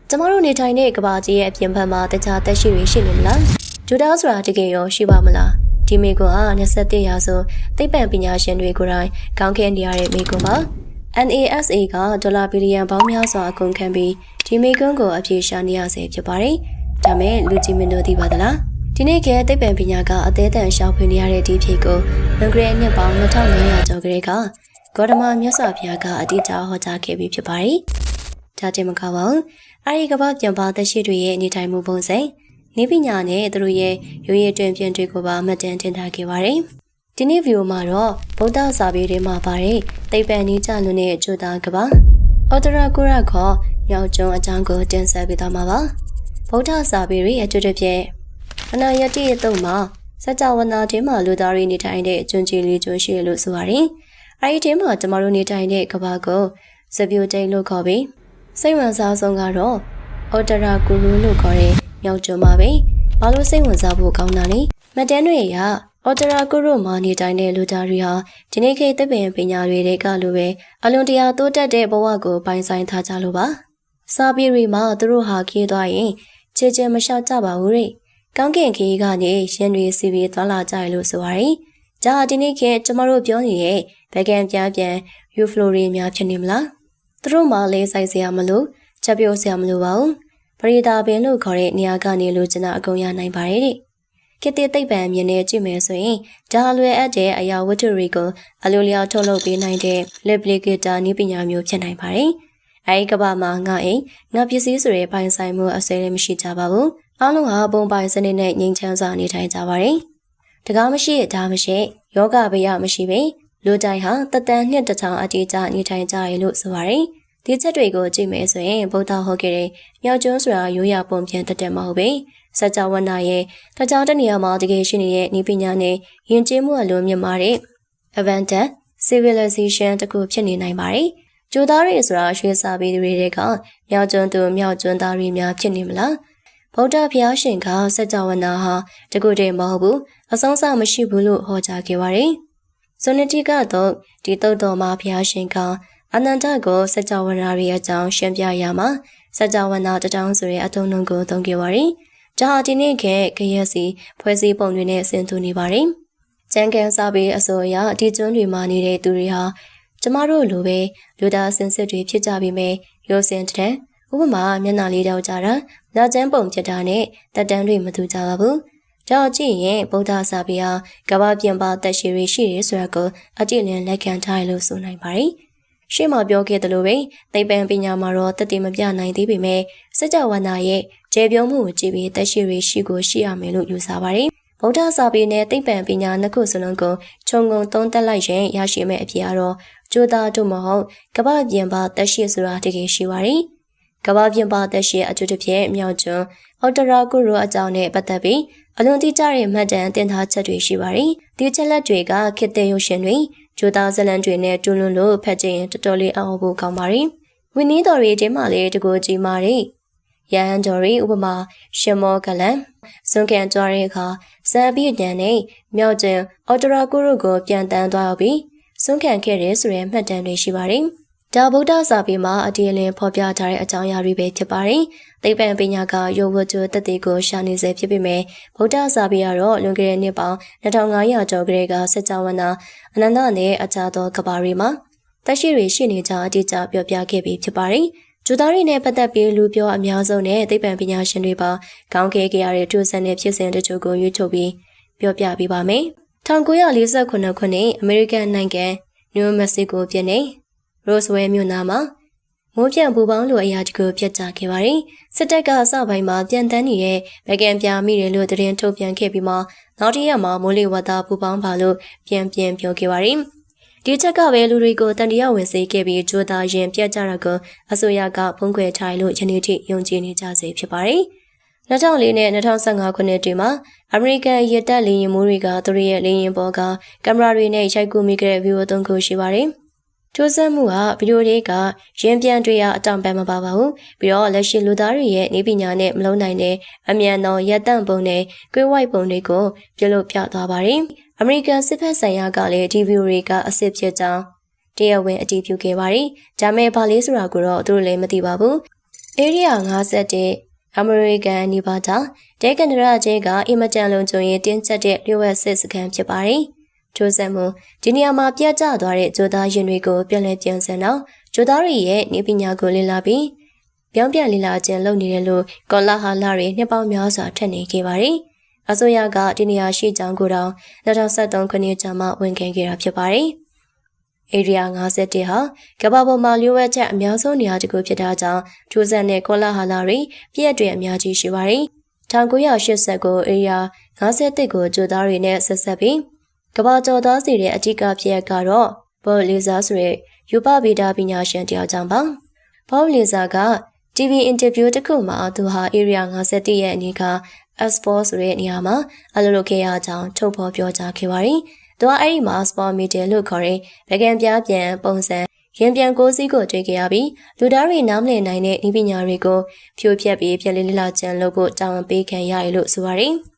ကျမတို့နေထိုင်တဲ့ကဘာကြီးရဲ့အပြင်ဘက်မှာတခြားတက်ရှိတွေရှိနေမလားဂျူဒါဆိုတာတကယ်ရောရှိပါမလားဒီမိကွန်းဟာ21ရာစုသိပ္ပံပညာရှင်တွေကိုယ်တိုင်ကောင်းခဲနေရတဲ့မိကွန်းပါ NASA ကဒေါ်လာဘီလီယံပေါင်းများစွာအကုန်ခံပြီးဒီမိကွန်းကိုအပြေရှာနေရဆဲဖြစ်ပါတယ်ဒါမဲ့လူကြီးမင်းတို့သိပါသလားဒီနေ့ကသိပ္ပံပညာကအသေးအံရှောင်ဖွေနေရတဲ့ဒီဖြေကိုလွန်ခဲ့တဲ့နှစ်ပေါင်း2500ကျော်ကလေးကဂေါတမမြတ်စွာဘုရားကအတိအကျဟောကြားခဲ့ပြီးဖြစ်ပါတယ်ဒါတင်မကပါဘူးအဲဒီကမ္ဘာပြန်ပါသက်ရှိတွေရဲ့နေထိုင်မှုပုံစံနေပညာနဲ့သူတို့ရဲ့ရိုးရည်တွင်ပြင်တွေကိုပါမှတ်တမ်းတင်ထားခဲ့ပါတယ်ဒီနေ့ဗီဒီယိုမှာတော့ဗုဒ္ဓစာပေတွေမှာပါတဲ့သိပ္ပံနည်းကျလွန်းတဲ့ဂျိုတာကဘာအော်တရာကုရခေါ်မြောက်ကျွန်းအကြောင်းကိုတင်ဆက်ပေးသွားမှာပါဗုဒ္ဓစာပေတွေအထူးသဖြင့်အနာယတိရဲ့တုံမှာစကြဝဠာထဲမှာလူသားတွေနေထိုင်တဲ့အကျွန်းကြီးလေးကျွန်းရှိရလို့ဆိုပါတယ်အဲဒီထဲမှာကျမတို့နေထိုင်တဲ့ကဘာကိုစပြိုတိတ်လို့ခေါ်ပြီးစိတ်ဝင်စားဆုံးကတော့အော်တရာကူလူလို့ခေါ်တဲ့မြောက်ကျွန်းပါပဲဘာလို့စိတ်ဝင်စားဖို့ကောင်းတာလဲမတန်းတွေရအော်တရာကူရိုမှာနေထိုင်တဲ့လူသားတွေဟာဒီနေ့ခေတ်သစ်ပင်ပညာတွေကလိုပဲအလွန်တရာတိုးတက်တဲ့ဘဝကိုပိုင်ဆိုင်ထားကြလို့ပါစာပေတွေမှာသူတို့ဟာခေးသွားရင်ချေချေမလျှောက်ကြပါဘူးတဲ့ကောင်းကင်ခေးကနေရင်တွေစီပြီးသွားလာကြရလို့ဆိုပါတယ်ဂျာဒီနေ့ခေတ်ကျမတို့ပြောနေတဲ့ဗကန်ပြန်ယူဖလိုရီများဖြစ်နေမလားသူတို့မှလေးဆိုင်စရာမလိုချက်ပြုတ်စရာမလိုပါဘူးပရိဒါပင်လို့ခေါ်တဲ့နေရာကနေလိုချင်တာအကုန်ရနိုင်ပါတယ်တဲ့ခေတ်သစ်သိပ္ပံမြင်နေကြည့်မယ်ဆိုရင်ဒါလွယ်အပ်တဲ့အရာဝတ္ထုတွေကိုအလိုလျောက်ထုတ်လုပ်ပေးနိုင်တဲ့ replicator နည်းပညာမျိုးဖြစ်နိုင်ပါတယ်အဲဒီကမ္ဘာမှာငါအိမ်ငါပစ္စည်းဆိုတဲ့ပိုင်ဆိုင်မှုအစဲလည်းမရှိကြပါဘူးအားလုံးဟာဘုံပိုင်စနစ်နဲ့ငြိမ်းချမ်းစွာနေထိုင်ကြပါတယ်တကားမရှိဒါမရှိယောဂဗျာမရှိပဲလူတိုင်းဟာတတန်နှစ်တစ်ထောင်အတိအကျနေထိုင်ကြရလို့ဆိုပါတယ်ဒီချက်တွေကိုကြည့်မယ်ဆိုရင်ဗုဒ္ဓဟောခဲ့တဲ့မြောက်ကျွန်းဆိုတာရိုးရာပုံပြန်တက်မဟုတ်ပဲစကြဝဠာရဲ့တခြားတနေရာမှာတကယ်ရှိနေတဲ့ဤပညာနဲ့ယဉ်ကျေးမှုအလွန်မြင့်မားတဲ့ advanced civilization တခုဖြစ်နေနိုင်ပါတယ်ကျိုးသားတွေဆိုတာရွှေစာပေတွေကမြောက်ကျွန်းသူမြောက်ကျွန်းသားတွေများဖြစ်နေမလားဗုဒ္ဓဘုရားရှင်ကစကြဝဠာဟာတကူတည်းမဟုတ်ဘူးအဆုံးအစမရှိဘူးလို့ဟောကြားခဲ့ပါတယ်ဇွန်နတိကတော့ဒီတုတ်တော်မှာဘုရားရှင်ကအနန္တကိုစကြဝဠာရဲ့အကြောင်းရှင်းပြရမှာစကြဝဠာတထောင်ဆိုတဲ့အထုံးနှုန်းကိုသုံးခဲ့ပါတယ်။ဒါဟာဒီနေ့ကရက်စီဖွဲ့စည်းပုံတွေနဲ့ဆင်တူနေပါတယ်။ကျန်ကန်စာပေအစိုးရဒီကျွန်းတွေမှာနေတဲ့သူတွေဟာကျမတို့လိုပဲလူသားစင်စစ်တွေဖြစ်ကြပြီမဲ့ရိုးစင်တဲ့ဥပမာမျက်နှာလေးတောက်ကြတာလက်ကျန်းပုံဖြစ်တာနဲ့တက်တန်းတွေမတူကြပါဘူး။ဒါကြည့်ရင်ဗုဒ္ဓစာပေဟာကမ္ဘာပြင်ပသက်ရှိတွေရှိတယ်ဆိုတာကိုအကြည့်လင်လက်ခံထားရလို့ဆိုနိုင်ပါတယ်။ရှေ့မှာပြောခဲ့သလိုပဲသိပ္ပံပညာမှာတော့တည်တည်မပြနိုင်သေးပေမဲ့စကြဝဠာရဲ့ကျေပြုံးမှုကိုကြည့်ပြီးသက်ရှိတွေရှိကိုရှိရမယ်လို့ယူဆပါတယ်။ဗုဒ္ဓစာပေနဲ့သိပ္ပံပညာနှစ်ခုစလုံးကိုခြုံငုံသုံးသပ်လိုက်ရင်ရရှိမယ့်အဖြစ်အတော့ကျိုးသားတို့မဟုတ်ကမ္ဘာပြင်ပသက်ရှိဆိုတာတကယ်ရှိပါတယ်။ကမ္ဘာပြင်ပသက်ရှိအထူးသဖြင့်မြောက်ကျွန်းအော်တရာကုရိုအကြောင်းနဲ့ပတ်သက်ပြီးအလွန်တိကျတဲ့မှတ်တမ်းတင်ထားချက်တွေရှိပါတယ်။ဒီချက်လက်တွေကခေတ်သစ်ရုပ်ရှင်တွေကျိုးသားဇလန်တွေနဲ့တူလွန်လို့ဖတ်ကြည့်ရင်တော်တော်လေးအောင်ဖို့ကောင်းပါတယ်။ဝင်းနီးတော်ရီတဲမှာလည်းတကူကြီးမာတယ်။ရဟန်းတော်ရီဥပမာရှင်မောကလန်စွန်ကန်ကြွားတဲ့အခါစံပြည့်ညံနဲ့မြောက်ကျန်အော်တရာကုရုကိုပြန်တန်းသွားရောက်ပြီးစွန်ကန်ခဲ့တဲ့ဆိုတဲ့မှတ်တမ်းတွေရှိပါတယ်။ဒါဗုဒ္ဓစာပေမှာအတီးအလင်းဖော်ပြထားတဲ့အကြောင်းအရာတွေပဲဖြစ်ပါတယ်။သိပ္ပံပညာကရုပ်ဝတ္ထုတသက်ကိုရှာနေစေဖြစ်ပေမဲ့ဗုဒ္ဓစာပေကတော့လွန်ခဲ့တဲ့နှစ်ပေါင်း2500ကျော်ကလေးကစကြဝဠာအနန္တနဲ့အခြားသောကမ္ဘာတွေမှာသက်ရှိတွေရှိနေကြအတိအကျပြောပြခဲ့ပြီးဖြစ်ပါတယ်။ဂျူသားတွေနဲ့ပတ်သက်ပြီးလူပြောအများဆုံးနဲ့သိပ္ပံပညာရှင်တွေပါခေါင်းခဲ့ရတဲ့ထူးဆန်းတဲ့ဖြစ်စဉ်တချို့ကိုရွေးထုတ်ပြီးပြောပြပေးပါမယ်။1948ခုနှစ်အမေရိကန်နိုင်ငံနယူးမက္ကဆီကိုပြည်နယ်ရိုစဝဲမြို့နားမှာမိုးပြန်ပူပေါင်းလိုအရာတကူပြတ်ကျခဲ့ပါတယ်။စစ်တပ်ကအစပိုင်းမှာပြန်တန်းနေတဲ့ဗကန်ပြမိတယ်လို့သတင်းထုတ်ပြန်ခဲ့ပြီးမှနောက်တစ်ရက်မှာမိုးလေဝသပူပေါင်းပါလို့ပြန်ပြောခဲ့ပါတယ်။ဒီချက်ကပဲလူတွေကိုတန်တရားဝင်စေခဲ့ပြီးဂျိုသားရင်ပြတ်ကျတာကိုအစိုးရကဖုံးကွယ်ထားလို့ယနေ့ထိယုံကြည်နေကြစေဖြစ်ပါတယ်။2004နဲ့2015ခုနှစ်တွေမှာအမေရိကန်ရတပ်လေယာဉ်မှူးတွေကသူတို့ရဲ့လေယာဉ်ပေါ်ကကင်မရာတွေနဲ့ရိုက်ကူးမိခဲ့တဲ့ဗီဒီယိုသုံးခုရှိပါတယ်။ကျိုးစမ်းမှုကဗီဒီယိုတွေကရင်ပြန်တွေရအတောင်ပံမပါပါဘူးပြီးတော့လက်ရှိလူသားတွေရဲ့နည်းပညာနဲ့မလုံးနိုင်တဲ့အမြန်သောရပ်တန့်ပုံနဲ့ကွေးဝိုက်ပုံတွေကိုပြုလုပ်ပြသွားပါတယ်အမေရိကန်စစ်ဖက်ဆိုင်ရာကလည်းဒီဗီဒီယိုတွေကအစ်စ်ဖြစ်ကြောင်းတရားဝင်အတည်ပြုခဲ့ပါတယ်ဒါမဲ့ဘာလေးဆိုတာကိုတော့သူတို့လည်းမသိပါဘူး Area 51 American နေပါတာတဲကန်နရာကျဲကအင်မတန်လုံးကျုံရင်တင်းကျပ်တဲ့လျှို့ဝှက်စစ်စခန်းဖြစ်ပါတယ်။ထို့ဆက်မှုဒီနေရာမှာပြတ်ကျသွားတဲ့ဂျိုသားရင်တွေကိုပြန်လည်ပြန်ဆန်တော့ဂျိုသားတွေရဲ့နေပညာကိုလေ့လာပြီးပြောင်းပြန်လေ့လာခြင်းလုပ်နေတယ်လို့ကောလာဟာလာတွေနှစ်ပေါင်းများစွာထက်နေခဲ့ပါတယ်။အစိုးရကဒီနေရာရှိကြောင်းကိုတော့2023ခုနှစ်ကျမှဝန်ခံခဲ့တာဖြစ်ပါတယ်။ Area 51ဟာကမ္ဘာပေါ်မှာလျှို့ဝှက်ချက်အများဆုံးနေရာတစ်ခုဖြစ်တာကြောင့်ထိုးစံတဲ့ကောလာဟာလာတွေပြည့်တွေအများကြီးရှိပါတယ်။1989 Area 51ကိုဂျိုသားတွေနဲ့ဆက်ဆက်ပြီးကမ္ဘာကျော်သားစီတဲ့အထူးဖြစ်ရကတော့ဘော်လီဇာဆိုတဲ့ယူပဗီဒါပညာရှင်တယောက်ကြောင့်ပါ။ဘော်လီဇာက TV အင်တာဗျူးတစ်ခုမှာသူဟာ Area 51ရဲ့အနေက S4 ဆိုတဲ့နေရာမှာအလုပ်လုပ်ခဲ့ရကြောင်းထုတ်ဖော်ပြောကြားခဲ့ပါတယ်။သူကအဲ့ဒီမှာ Sport Media လို့ခေါ်တဲ့ဗကန်ပြားပြန်ပုံစံရင်ပြန်ကိုစီးကိုတွေ့ခဲ့ရပြီးလူသားတွေနားမလည်နိုင်တဲ့ဤပညာတွေကိုဖြိုဖျက်ပြီးပြန်လည်လေ့လာခြင်းလုပ်ဖို့တာဝန်ပေးခံရတယ်လို့ဆိုပါတယ်။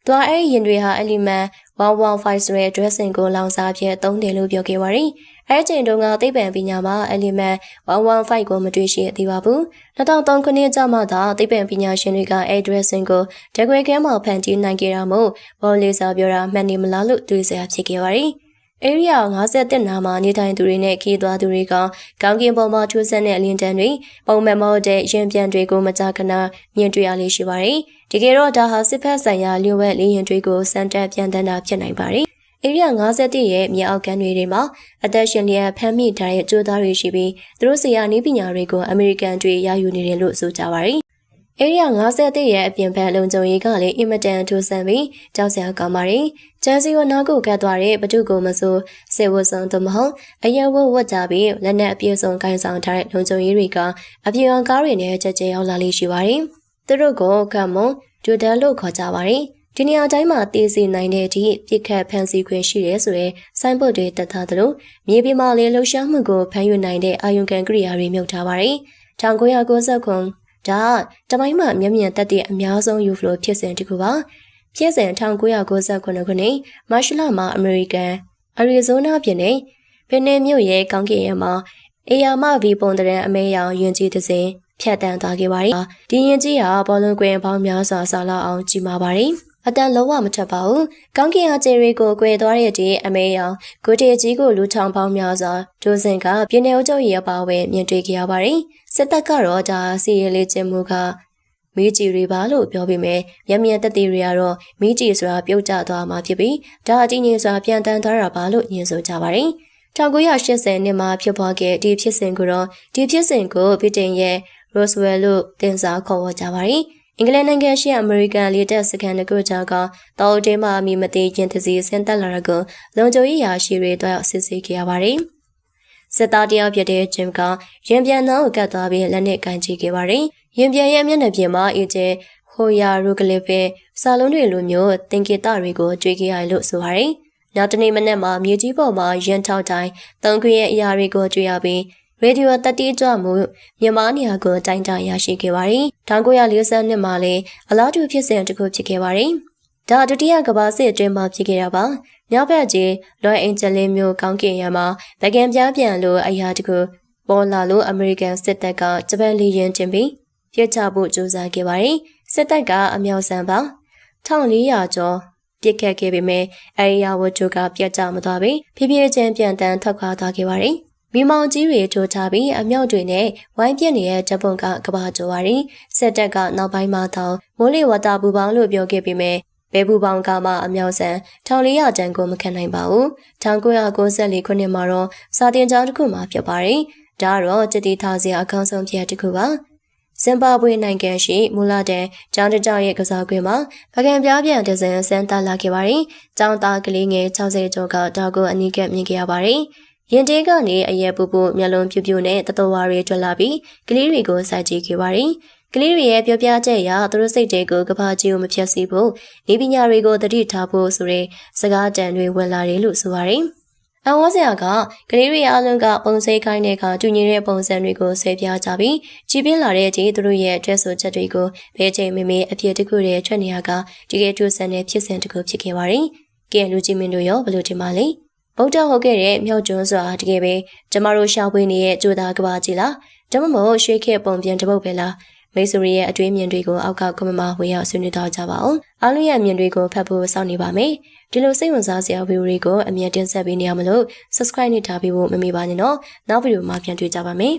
သူကအဲ့ဒီရင်တွေဟာ Element 115ဆိုတဲ့ dressing ကိုလောင်စာဖြစ်သုံးတယ်လို့ပြောခဲ့ပါတယ်။အဲ့ဒီချိန်တုန်းကသိပ္ပံပညာမှာ Element 115ကိုမတွေ့ရှိသေးပါဘူး။2003ခုနှစ်ကျမှသာသိပ္ပံပညာရှင်တွေကအဲ့ dressing ကိုတကွဲကဲမှာဖန်တီးနိုင်ခဲ့တာမို့ဘော်လီစာပြောတာမှန်နေမလားလို့တွေးစရာဖြစ်ခဲ့ပါတယ်။ Area 51နာမှာနေထိုင်သူတွေနဲ့ခီးသွားသူတွေကကောင်းကင်ပေါ်မှာထိုးဆက်တဲ့အလင်းတန်းတွေပုံမှန်မဟုတ်တဲ့ရင်ပြန်တွေကိုမကြာခဏမြင်တွေ့ရလေးရှိပါတယ်။တကယ်တော့ဒါဟာစစ်ဖက်ဆိုင်ရာလျှို့ဝှက်လေယာဉ်တွေကိုစမ်းတက်ပြန်တန်းတာဖြစ်နိုင်ပါတယ်။ Area 51ရဲ့မြေအောက်ကန်တွေမှာအသက်ရှင်လျက်ဖမ်းမိထားတဲ့ကြိုးသားတွေရှိပြီးသူတို့စီယာနည်းပညာတွေကိုအမေရိကန်တွေရယူနေတယ်လို့ဆိုကြပါတယ်။ Area 51ရဲ့အပြင်ဘက်လုံခြုံရေးကလည်းအင်မတန်ထိုးဆန်းပြီးကြောက်စရာကောင်းပါတယ်။ဂျန်စီကိုနောက်ကိုကတ်သွားတဲ့ဘဒုကိုမဆိုစေဝဆုံသို့မဟုတ်အယဝဝတ်ကြပြီးလက်နက်အပြည့်စုံကိုင်ဆောင်ထားတဲ့လုံခြုံရေးတွေကအပြေအောင်ကားတွေနဲ့ကြကြရောက်လာလေးရှိပါတယ်။သူတို့ကိုကမွန်ဒူဒန်လို့ခေါ်ကြပါတယ်။ဒီနေရာတိုင်းမှာတည်စီနိုင်တဲ့အထိပြစ်ခတ်ဖန်ဆီးခွင့်ရှိတယ်ဆိုရဲဆိုင်းဘုတ်တွေတက်ထားသလိုမြေပြင်မှာလေလှုပ်ရှားမှုကိုဖန်ယူနိုင်တဲ့အာယုံကန်ကိရိယာတွေမြုပ်ထားပါတယ်။1990ဒါတမိုင်းမှာမျက်မြင်သက်သေအများဆုံး UFO ဖြစ်စဉ်တစ်ခုပါဖြစ်စဉ်1998ခုနှစ်မတ်လမှာအမေရိကန်အရီဇိုနာပြည်နယ်ပင်နယ်မြို့ရဲ့ကောင်းကင်ရဲမှာအေယာမဗီပုံတရံအမဲရောင်ယဉ်ကျေးတစ်စင်ဖြတ်တန်းသွားခဲ့ပါတယ်ဒီယဉ်ကျေးဟာဘောလုံးကွင်းပေါင်းများစွာဆာလာအောင်ကြီးမားပါတယ်အတန်လုံးဝမထက်ပါဘူးကောင်းကင်အကျယ်တွေကိုကွယ်သွားတဲ့ဒီအမဲရောင်ကိုတေကြီးကိုလူထောင်ပေါင်းများစွာဒိုစင်ကပြည်နယ်အုပ်ချုပ်ရေးအပါအဝင်မြင်တွေ့ခဲ့ရပါတယ်စစ်တပ်ကတော့ဒါစီရဲလေးကျင်းမှုကမီးကြီးတွေပါလို့ပြောပေမဲ့မျက်မြင်သက်သေတွေကတော့မီးကြီးဆိုတာပြုတ်ကျသွားမှာဖြစ်ပြီးဒါအကြီးကြီးစွာပြန်တန်းသွားတာပါလို့ညင်ဆိုကြပါတယ်1980နှစ်မှာဖြစ်ပွားခဲ့ဒီဖြစ်စဉ်ကိုဗြိတိန်ရဲ့ Roswell လို့တင်စားခေါ်ဝေါ်ကြပါတယ်အင်္ဂလန်နိုင်ငံရှိအမေရိကန်လေတပ်စခန်းတစ်ခုကြောင့်တောင်တဲမှာအမိမသေးခြင်းတစီဆင်းသက်လာတာကိုလုံခြုံရေးရာရှိတွေတွားစစ်ဆေးခဲ့ရပါတယ်စစ်သားတယောက်ဖြစ်တဲ့ဂျင်ကရင်ပြန်နှောင်းကိုကတ်သွားပြီးလက်နဲ့ကင်ချခဲ့ပါတယ်ရင်ပြန်ရဲ့မျက်နှာပြင်မှာအေဂျဲဟိုယာရိုဂလစ်ပဲစာလုံးတွေလိုမျိုးသင်္ကေတတွေကိုတွေ့ခဲ့ရလို့ဆိုပါတယ်နောက်တနေ့မနက်မှာမြေကြီးပေါ်မှာရင်ထောက်တိုင်းသုံးခွေရဲ့အရာတွေကိုတွေ့ရပြီးရေဒီယိုတက်တီးကြွမှုမြန်မာနေရာကိုတိုင်းတာရရှိခဲ့ပါတယ်1940နှစ်မှာလည်းအလားတူဖြစ်စဉ်တစ်ခုဖြစ်ခဲ့ပါတယ်ဒါဒုတိယကမ္ဘာစစ်အတွင်းမှာဖြစ်ခဲ့တာပါမြောက်ဘက်ကြီးလော်အင်ဂျလင်မြို့ကောင်းကင်ရမှာဗကန်ပြားပြန်လို့အရာတကူပေါ်လာလို့အမေရိကန်စစ်တပ်ကဂျပန်လေယာဉ်တင်ပြီးပြစ်ချဖို့ကြိုးစားခဲ့ပါတယ်စစ်တပ်ကအမြောက်ဆန်ပါ1400ကျော်ပြစ်ခတ်ခဲ့ပေမဲ့အရိယာဝတ္ထုကပြတ်ကျမသွားပြီးဖြည်းဖြည်းချင်းပြန်တန်းထွက်ခွာသွားခဲ့ပါတယ်မိမောင်ကြီးတွေထိုးထားပြီးအမြောက်တွေနဲ့ဝိုင်းပြစ်နေတဲ့ဂျပန်ကကဘာကျော်ပါရီစစ်တပ်ကနောက်ပိုင်းမှာတော့မိုးလေဝသပူပေါင်းလို့ပြောခဲ့ပေမဲ့ဘဲပူပေါင်းကမှအမြောက်ဆန်1400တန်ကိုမခံနိုင်ပါဘူး1994ခုနှစ်မှာတော့စာတင်ကြားတစ်ခုမှဖြစ်ပါတယ်ဒါတော့တတိထားစရာအကောင်းဆုံးဖြစ်တစ်ခုပါဇင်ဘာဘွေနိုင်ငံရှိမူလာတန်ကျောင်းတကျောင်းရဲ့ကစားကွင်းမှာဗကန်ပြားပြန်ဒဇန်ဆန်းတက်လာခဲ့ပါတယ်ကျောင်းသားကလေးငယ်60ကျော်ကဒါကိုအနီးကပ်မြင်ခဲ့ရပါတယ်ရင်တေးကနေအရက်ပူပူမျက်လုံးပြူပြူနဲ့တတော်ဝါတွေထွက်လာပြီးကလေးတွေကိုစိုက်ကြည့်ခဲ့ပါတယ်ကလေးတွေရဲ့ပြောပြချက်အရသူတို့စိတ်တွေကိုကဘာကြီးကိုမဖြတ်စီဖို့ဤပညာတွေကိုတတိထားဖို့ဆိုတဲ့စကားတန်တွေဝင်လာတယ်လို့ဆိုပါတယ်အဝေါ်စရာကကလေးတွေအလုံးကပုံစံခိုင်းတဲ့အခါတူညီတဲ့ပုံစံတွေကိုဆဲပြကြပြီးကြီးပြင်းလာတဲ့အချိန်သူတို့ရဲ့အတွက်ဆိုချက်တွေကိုဘဲချိန်မေအဖြစ်တစ်ခုတည်းထွက်နေရကတကယ်တူဆန်တဲ့ဖြစ်စဉ်တစ်ခုဖြစ်ခဲ့ပါတယ်ကဲလူကြီးမင်းတို့ရောဘယ်လိုထင်ပါလဲဗုဒ္ဓဟုတ်ခဲ့တဲ့မြောက်ကျွန်းစွာတကယ်ပဲကျမတို့ရှာဖွေနေတဲ့ကြိုးသားကဘာကြီးလား ဒါမှမဟုတ်ရွှေခေတ်ပုံပြန်တစ်ပုတ်ပဲလားမိတ်ဆွေရဲ့အတွေးမြင်တွေကိုအောက်ကကွန်မန့်မှာဝင်ရောက်ဆွေးနွေးတော့ကြပါအောင်အားလုံးရဲ့အမြင်တွေကိုဖတ်ဖို့စောင့်နေပါမယ်ဒီလိုစိတ်ဝင်စားစရာဗီဒီယိုတွေကိုအမြင်တင်ဆက်ပေးနေရမလို့ subscribe နဲ့ထားပေးဖို့မမေ့ပါနဲ့နော်နောက်ဗီဒီယိုမှာပြန်တွေ့ကြပါမယ်